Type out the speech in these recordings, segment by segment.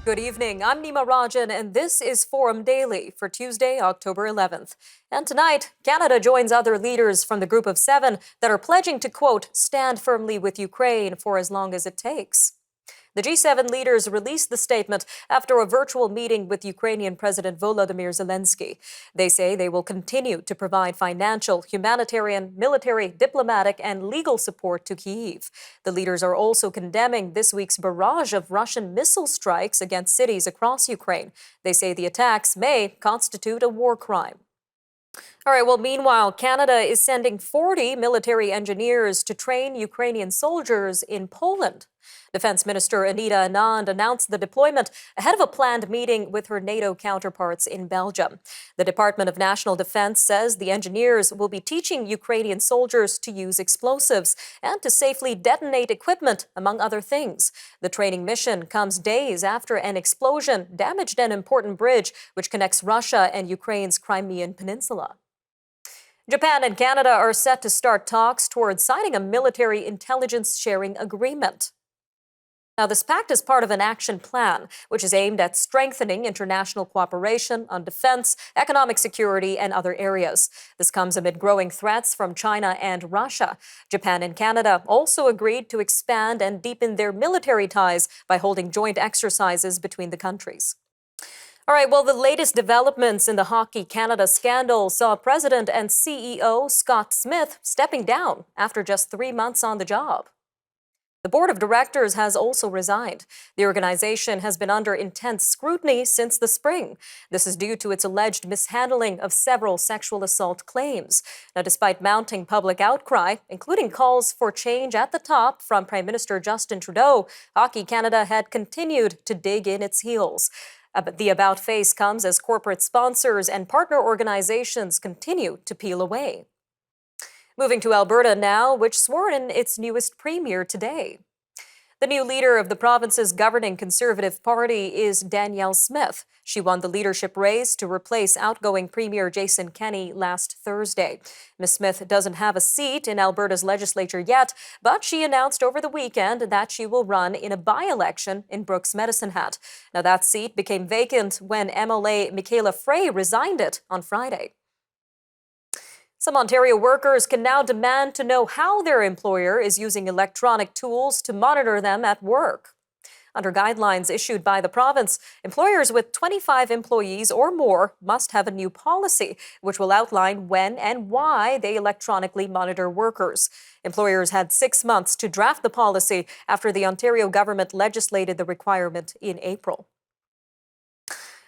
Good evening. I'm Nima and this is Forum Daily for Tuesday, October 11th. And tonight, Canada joins other leaders from the group of 7 that are pledging to, quote, stand firmly with Ukraine for as long as it takes. The G7 leaders released the statement after a virtual meeting with Ukrainian President Volodymyr Zelensky. They say they will continue to provide financial, humanitarian, military, diplomatic, and legal support to Kyiv. The leaders are also condemning this week's barrage of Russian missile strikes against cities across Ukraine. They say the attacks may constitute a war crime. All right, well, meanwhile, Canada is sending 40 military engineers to train Ukrainian soldiers in Poland. Defense Minister Anita announced the deployment ahead of a planned meeting with her NATO counterparts in Belgium. The Department of National Defense says the engineers will be teaching Ukrainian soldiers to use explosives and to safely detonate equipment, among other things. The training mission comes days after an explosion damaged an important bridge which connects Russia and Ukraine's Crimean Peninsula. Japan and Canada are set to start talks towards signing a military intelligence sharing agreement. Now, this pact is part of an action plan, which is aimed at strengthening international cooperation on defense, economic security, and other areas. This comes amid growing threats from China and Russia. Japan and Canada also agreed to expand and deepen their military ties by holding joint exercises between the countries. All right, well, the latest developments in the Hockey Canada scandal saw President and CEO Scott Smith stepping down after just 3 months on the job. The board of directors has also resigned. The organization has been under intense scrutiny since the spring. This is due to its alleged mishandling of several sexual assault claims. Now, despite mounting public outcry, including calls for change at the top from Prime Minister Justin Trudeau, Hockey Canada had continued to dig in its heels. The about face comes as corporate sponsors and partner organizations continue to peel away. Moving to Alberta now, which swore in its newest premier today. The new leader of the province's governing Conservative Party is Danielle Smith. She won the leadership race to replace outgoing Premier Jason Kenney last Thursday. Ms. Smith doesn't have a seat in Alberta's legislature yet, but she announced over the weekend that she will run in a by-election in Brooks Medicine Hat. Now, that seat became vacant when MLA Michaela Frey resigned it on Friday. Some Ontario workers can now demand to know how their employer is using electronic tools to monitor them at work. Under guidelines issued by the province, employers with 25 employees or more must have a new policy, which will outline when and why they electronically monitor workers. Employers had 6 months to draft the policy after the Ontario government legislated the requirement in April.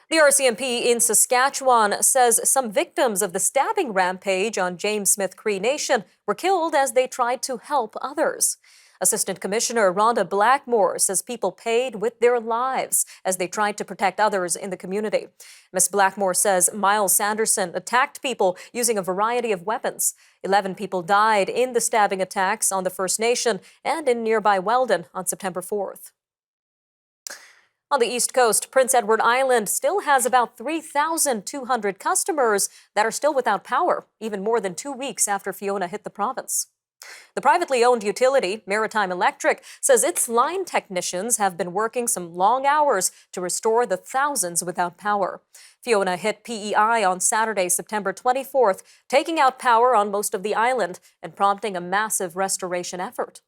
The RCMP in Saskatchewan says some victims of the stabbing rampage on James Smith Cree Nation were killed as they tried to help others. Assistant Commissioner Rhonda Blackmore says people paid with their lives as they tried to protect others in the community. Ms. Blackmore says Miles Sanderson attacked people using a variety of weapons. 11 people died in the stabbing attacks on the First Nation and in nearby Weldon on September 4th. On the East Coast, Prince Edward Island still has about 3,200 customers that are still without power, even more than 2 weeks after Fiona hit the province. The privately owned utility, Maritime Electric, says its line technicians have been working some long hours to restore the thousands without power. Fiona hit PEI on Saturday, September 24th, taking out power on most of the island and prompting a massive restoration effort.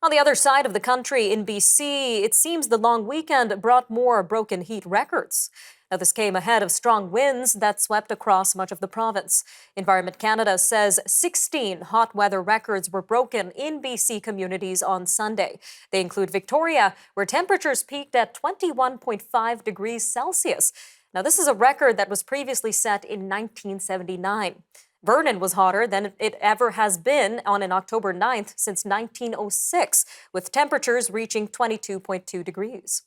On the other side of the country, in BC, it seems the long weekend brought more broken heat records. Now, this came ahead of strong winds that swept across much of the province. Environment Canada says 16 hot weather records were broken in BC communities on Sunday. They include Victoria, where temperatures peaked at 21.5 degrees Celsius. Now, this is a record that was previously set in 1979. Vernon was hotter than it ever has been on an October 9th since 1906, with temperatures reaching 22.2 degrees.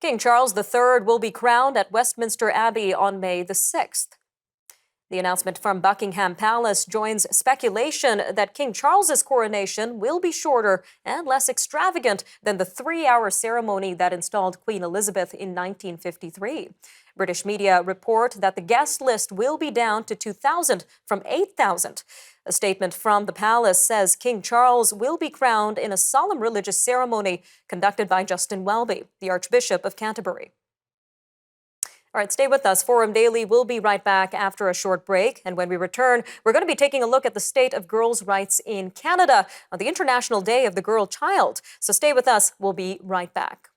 King Charles III will be crowned at Westminster Abbey on May the 6th. The announcement from Buckingham Palace joins speculation that King Charles's coronation will be shorter and less extravagant than the 3-hour ceremony that installed Queen Elizabeth in 1953. British media report that the guest list will be down to 2,000 from 8,000. A statement from the palace says King Charles will be crowned in a solemn religious ceremony conducted by Justin Welby, the Archbishop of Canterbury. All right, stay with us. Forum Daily will be right back after a short break. And when we return, we're going to be taking a look at the state of girls' rights in Canada on the International Day of the Girl Child. So stay with us. We'll be right back.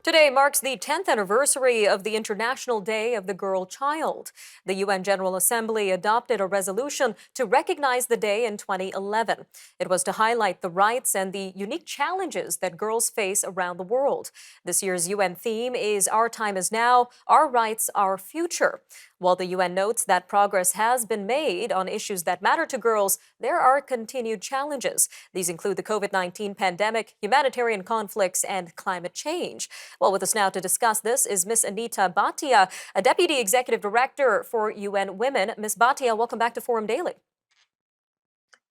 Today marks the 10th anniversary of the International Day of the Girl Child. The UN General Assembly adopted a resolution to recognize the day in 2011. It was to highlight the rights and the unique challenges that girls face around the world. This year's UN theme is Our Time is Now, Our Rights, Our Future. While the UN notes that progress has been made on issues that matter to girls, there are continued challenges. These include the COVID-19 pandemic, humanitarian conflicts, and climate change. Well, with us now to discuss this is Miss Anita Bhadia, a Deputy Executive Director for UN Women. Miss Bhadia, welcome back to Forum Daily.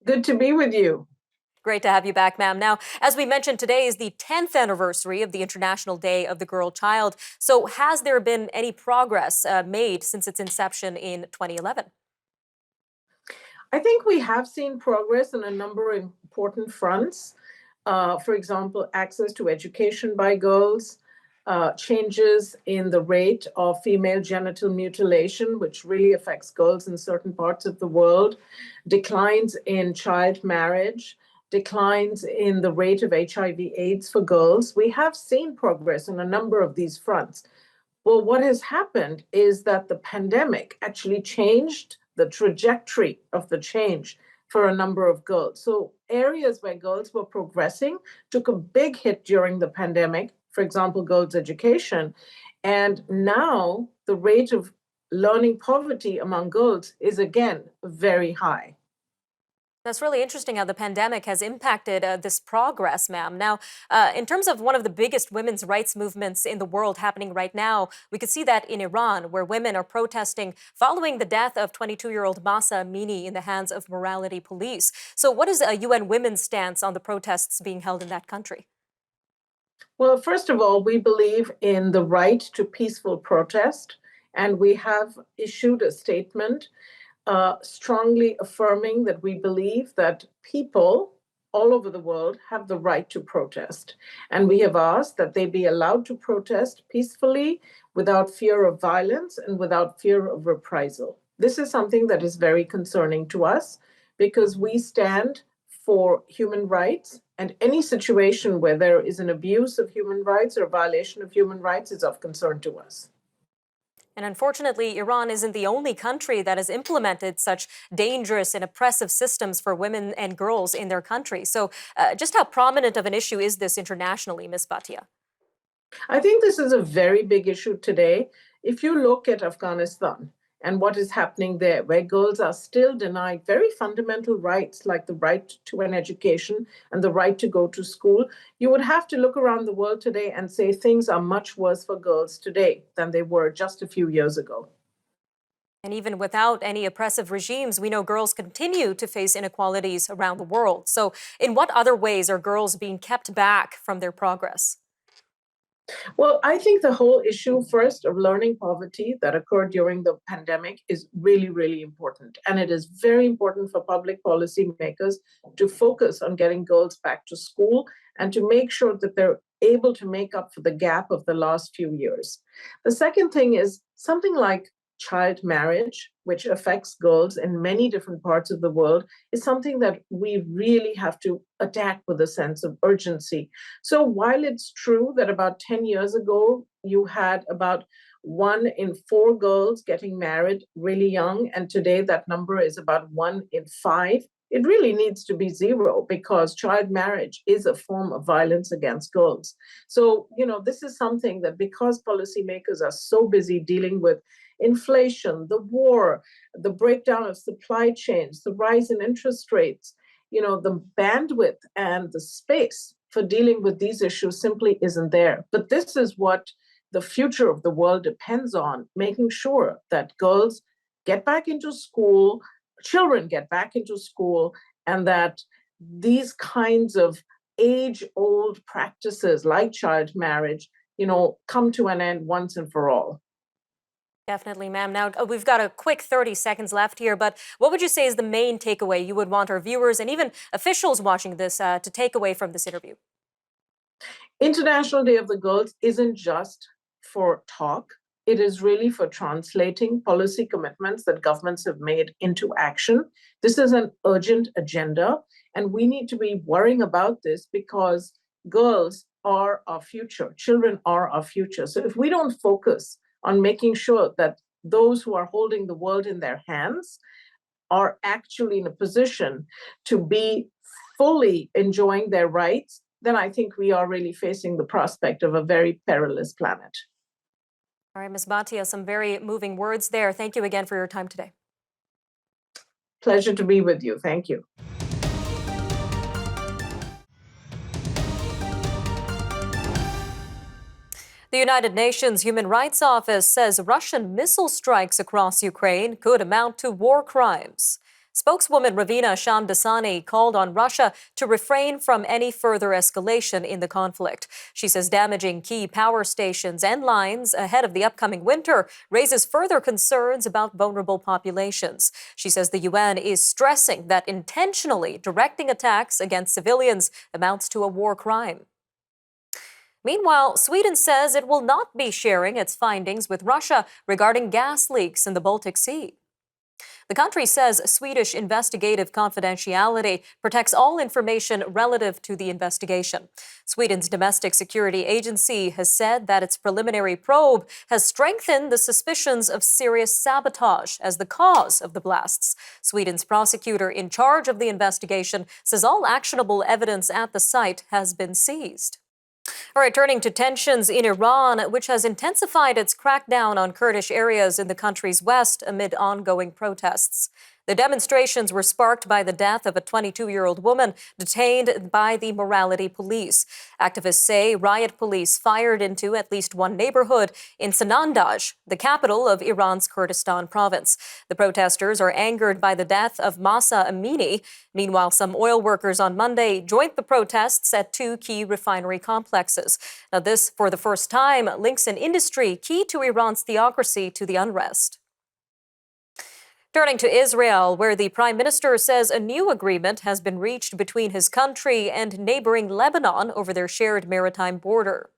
Good to be with you. Great to have you back, ma'am. Now, as we mentioned, today is the 10th anniversary of the International Day of the Girl Child. So has there been any progress made since its inception in 2011? I think we have seen progress on a number of important fronts. For example, access to education by girls, changes in the rate of female genital mutilation, which really affects girls in certain parts of the world, declines in child marriage, declines in the rate of HIV/AIDS for girls. We have seen progress on a number of these fronts. Well, what has happened is that the pandemic actually changed the trajectory of the change for a number of girls. So areas where girls were progressing took a big hit during the pandemic, for example, girls' education. And now the rate of learning poverty among girls is again very high. That's really interesting how the pandemic has impacted this progress, ma'am. Now, in terms of one of the biggest women's rights movements in the world happening right now, we could see that in Iran, where women are protesting following the death of 22-year-old Mahsa Amini in the hands of morality police. So what is a UN Women's stance on the protests being held in that country? Well, first of all, we believe in the right to peaceful protest, and we have issued a statement strongly affirming that we believe that people all over the world have the right to protest. And we have asked that they be allowed to protest peacefully without fear of violence and without fear of reprisal. This is something that is very concerning to us because we stand for human rights, and any situation where there is an abuse of human rights or violation of human rights is of concern to us. And unfortunately, Iran isn't the only country that has implemented such dangerous and oppressive systems for women and girls in their country. So just how prominent of an issue is this internationally, Ms. Bhadia? I think this is a very big issue today. If you look at Afghanistan and what is happening there, where girls are still denied very fundamental rights like the right to an education and the right to go to school, you would have to look around the world today and say things are much worse for girls today than they were just a few years ago. And even without any oppressive regimes, we know girls continue to face inequalities around the world. So in what other ways are girls being kept back from their progress? Well, I think the whole issue, first, of learning poverty that occurred during the pandemic is really, really important. And it is very important for public policy makers to focus on getting girls back to school and to make sure that they're able to make up for the gap of the last few years. The second thing is something like child marriage, which affects girls in many different parts of the world, is something that we really have to attack with a sense of urgency. So while it's true that about 10 years ago, you had about 1 in 4 girls getting married really young, and today that number is about 1 in 5, it really needs to be 0 because child marriage is a form of violence against girls. So, this is something that because policymakers are so busy dealing with inflation, the war, the breakdown of supply chains, the rise in interest rates, the bandwidth and the space for dealing with these issues simply isn't there. But this is what the future of the world depends on, making sure that girls get back into school, children get back into school, and that these kinds of age-old practices like child marriage, come to an end once and for all. Definitely, ma'am. Now, we've got a quick 30 seconds left here, but what would you say is the main takeaway you would want our viewers and even officials watching this to take away from this interview? International Day of the Girls isn't just for talk. It is really for translating policy commitments that governments have made into action. This is an urgent agenda, and we need to be worrying about this because girls are our future. Children are our future. So if we don't focus on making sure that those who are holding the world in their hands are actually in a position to be fully enjoying their rights, then I think we are really facing the prospect of a very perilous planet. All right, Ms. Bhatia, some very moving words there. Thank you again for your time today. Pleasure to be with you. Thank you. The United Nations Human Rights Office says Russian missile strikes across Ukraine could amount to war crimes. Spokeswoman Ravina Shamdasani called on Russia to refrain from any further escalation in the conflict. She says damaging key power stations and lines ahead of the upcoming winter raises further concerns about vulnerable populations. She says the UN is stressing that intentionally directing attacks against civilians amounts to a war crime. Meanwhile, Sweden says it will not be sharing its findings with Russia regarding gas leaks in the Baltic Sea. The country says Swedish investigative confidentiality protects all information relative to the investigation. Sweden's domestic security agency has said that its preliminary probe has strengthened the suspicions of serious sabotage as the cause of the blasts. Sweden's prosecutor in charge of the investigation says all actionable evidence at the site has been seized. All right, turning to tensions in Iran, which has intensified its crackdown on Kurdish areas in the country's west amid ongoing protests. The demonstrations were sparked by the death of a 22-year-old woman detained by the morality police. Activists say riot police fired into at least one neighborhood in Sanandaj, the capital of Iran's Kurdistan province. The protesters are angered by the death of Masa Amini. Meanwhile, some oil workers on Monday joined the protests at two key refinery complexes. Now, this, for the first time, links an industry key to Iran's theocracy to the unrest. Turning to Israel, where the prime minister says a new agreement has been reached between his country and neighboring Lebanon over their shared maritime border.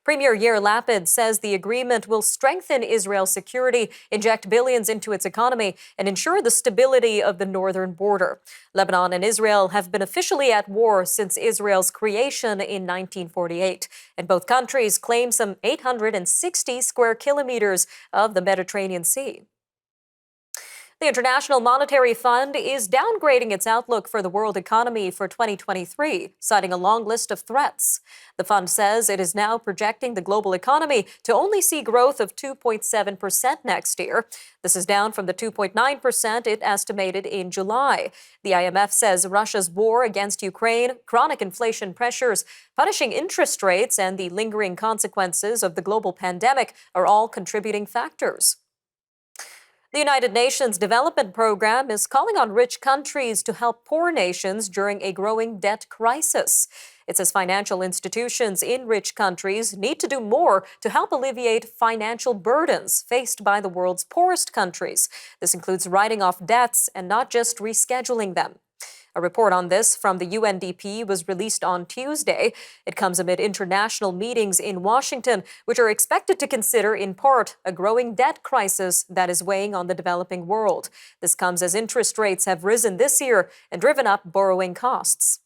Premier Yair Lapid says the agreement will strengthen Israel's security, inject billions into its economy, and ensure the stability of the northern border. Lebanon and Israel have been officially at war since Israel's creation in 1948, and both countries claim some 860 square kilometers of the Mediterranean Sea. The International Monetary Fund is downgrading its outlook for the world economy for 2023, citing a long list of threats. The fund says it is now projecting the global economy to only see growth of 2.7% next year. This is down from the 2.9% it estimated in July. The IMF says Russia's war against Ukraine, chronic inflation pressures, punishing interest rates, and the lingering consequences of the global pandemic are all contributing factors. The United Nations Development Program is calling on rich countries to help poor nations during a growing debt crisis. It says financial institutions in rich countries need to do more to help alleviate financial burdens faced by the world's poorest countries. This includes writing off debts and not just rescheduling them. A report on this from the UNDP was released on Tuesday. It comes amid international meetings in Washington, which are expected to consider, in part, a growing debt crisis that is weighing on the developing world. This comes as interest rates have risen this year and driven up borrowing costs.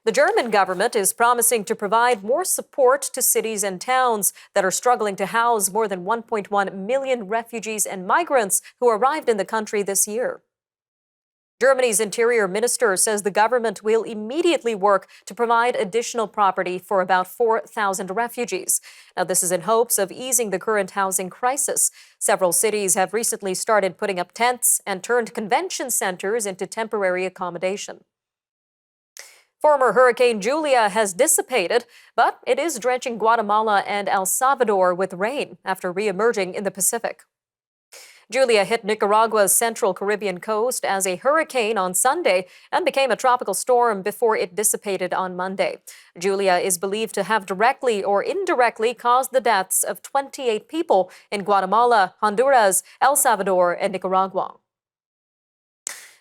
The German government is promising to provide more support to cities and towns that are struggling to house more than 1.1 million refugees and migrants who arrived in the country this year. Germany's interior minister says the government will immediately work to provide additional property for about 4,000 refugees. Now, this is in hopes of easing the current housing crisis. Several cities have recently started putting up tents and turned convention centers into temporary accommodation. Former Hurricane Julia has dissipated, but it is drenching Guatemala and El Salvador with rain after re-emerging in the Pacific. Julia hit Nicaragua's central Caribbean coast as a hurricane on Sunday and became a tropical storm before it dissipated on Monday. Julia is believed to have directly or indirectly caused the deaths of 28 people in Guatemala, Honduras, El Salvador, and Nicaragua.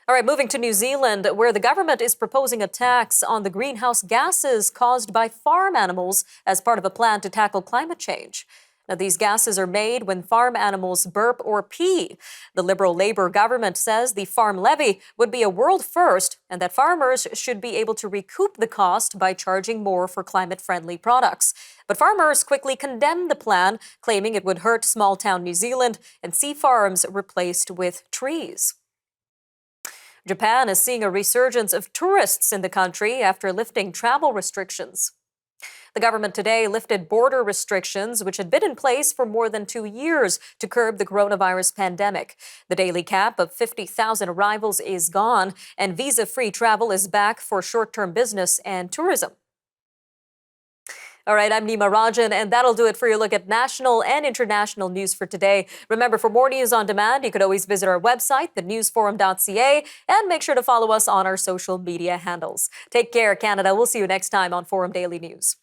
All right, moving to New Zealand, where the government is proposing a tax on the greenhouse gases caused by farm animals as part of a plan to tackle climate change. Now, these gases are made when farm animals burp or pee. The Liberal Labour government says the farm levy would be a world first and that farmers should be able to recoup the cost by charging more for climate-friendly products. But farmers quickly condemned the plan, claiming it would hurt small-town New Zealand and see farms replaced with trees. Japan is seeing a resurgence of tourists in the country after lifting travel restrictions. The government today lifted border restrictions, which had been in place for more than 2 years to curb the coronavirus pandemic. The daily cap of 50,000 arrivals is gone, and visa-free travel is back for short-term business and tourism. All right, I'm Nima Rajan, and that'll do it for your look at national and international news for today. Remember, for more news on demand, you could always visit our website, thenewsforum.ca, and make sure to follow us on our social media handles. Take care, Canada. We'll see you next time on Forum Daily News.